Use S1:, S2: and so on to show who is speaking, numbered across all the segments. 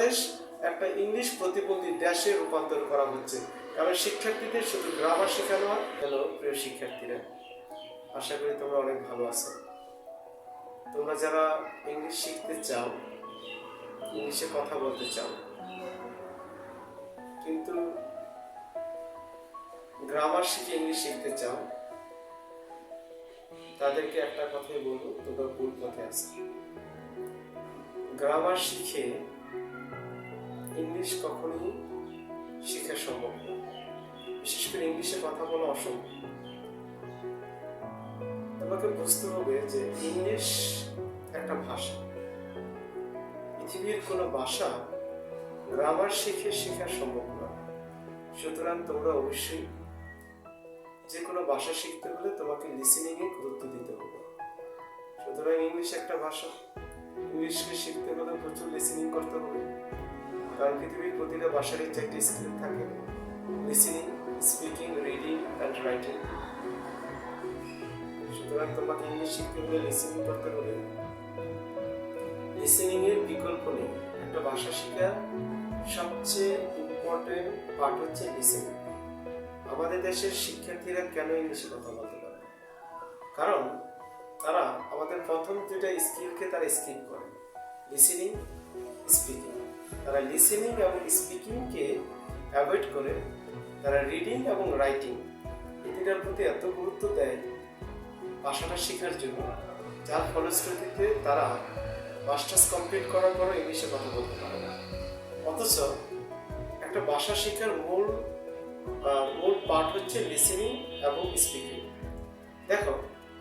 S1: বাংলাদেশ একটা ইংলিশ প্রতিবন্ধী দেশে রূপান্তর করা হচ্ছে, কারণ শিক্ষার্থীদের শুধু গ্রামার শেখানো হয়। হ্যালো প্রিয় শিক্ষার্থীরা, আশা করি তোমরা অনেক ভালো আছো। তোমরা যারা ইংলিশ শিখতে চাও, ইংলিশে কথা বলতে চাও, কিন্তু গ্রামার শিখে ইংলিশ শিখতে চাও, তাদেরকে একটা কথাই বলবো, তোমরা ভুল পথে আছো। গ্রামার শিখে ইংলিশ কখনোই শেখা সম্ভব না, বিশেষ করে ইংলিশে কথা বলা অসম্ভব। তোমাকে বুঝতে হবে যে ইংলিশ একটা ভাষা, পৃথিবীর কোনো ভাষা গ্রামার শিখে শেখা সম্ভব না। সুতরাং তোমরা অবশ্যই যে কোনো ভাষা শিখতে হলে তোমাকে লিসেনিংয়ে গুরুত্ব দিতে হবে। সুতরাং ইংলিশ একটা ভাষা, ইংলিশকে শিখতে হলে প্রচুর লিসেনিং করতে হবে, কারণ পৃথিবীর প্রতিটা ভাষারই চারটি স্কিল থাকে: listening, speaking, reading and writing. সুতরাং তোমাকে ইংলিশ শিখতে হলে লিসেনিং করতে হবে। লিসেনিং এর বিকল্প নেই। একটা ভাষা শেখার সবচেয়ে ইম্পর্টেন্ট পার্ট হচ্ছে লিসেনিং। আমাদের দেশের শিক্ষার্থীরা কেন ইংলিশে কথা বলতে পারে? কারণ তারা আমাদের প্রথম দুইটা স্কিলকে তারা স্কিপ করে, লিসেনিং, স্পিকিং। তারা লিসেনিং এবং স্পিকিংকে অ্যাভয়েড করে তারা রিডিং এবং রাইটিং এই দুটার প্রতি এত গুরুত্ব দেয় ভাষাটা শেখার জন্য, যার ফলশ্রুতিতে তারা মাস্টার্স কমপ্লিট করার পরও ইংলিশে কথা বলতে পারে না। অথচ একটা ভাষা শেখার মূল পার্ট হচ্ছে লিসেনিং এবং স্পিকিং। দেখো,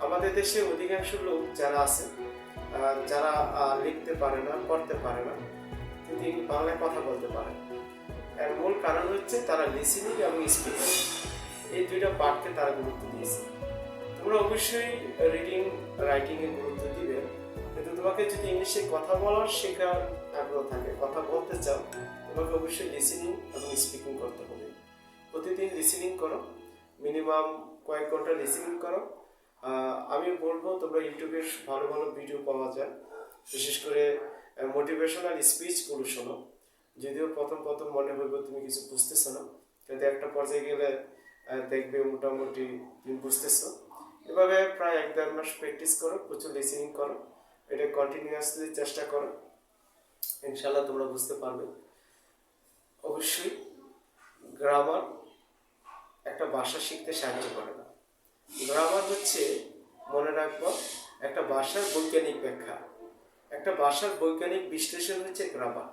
S1: আমাদের দেশে অধিকাংশ লোক যারা আছে, যারা লিখতে পারে না, পড়তে পারে না, কিন্তু বাংলায় কথা বলতে পারে। এর মূল কারণ হচ্ছে তারা লিসেনিং এবং স্পিকিং এই দুইটা পার্টকে তারা গুরুত্ব দিয়েছে। তোমরা অবশ্যই রিডিং, রাইটিং এ গুরুত্ব দিবে, কিন্তু তোমাকে যদি ইংলিশে কথা বলার শেখার আগ্রহ থাকে, কথা বলতে চাও, তোমাকে অবশ্যই লিসেনিং এবং স্পিকিং করতে হবে। প্রতিদিন লিসেনিং করো, মিনিমাম কয়েক ঘন্টা লিসেনিং করো। আমি বলবো তোমরা ইউটিউবে ভালো ভালো ভিডিও পাওয়া যায়, বিশেষ করে মোটিভেশনাল স্পিচগুলো শোনো। যদিও প্রথম মনে হইব তুমি কিছু বুঝতেছো না, কিন্তু একটা পর্যায়ে গেলে দেখবে মোটামুটি তুমি বুঝতেছো। এভাবে প্রায় 1-1.5 মাস প্র্যাকটিস করো, প্রচুর লিসেনিং করো, এটা কন্টিনিউয়াসলি চেষ্টা করো, ইনশাল্লাহ তোমরা বুঝতে পারবে। অবশ্যই গ্রামার একটা ভাষা শিখতে সাহায্য করে না। গ্রামার হচ্ছে, মনে রাখবো, একটা ভাষার বৈজ্ঞানিক ব্যাখ্যা। একটা ভাষার বৈজ্ঞানিক বিশ্লেষণ হচ্ছে গ্রামার।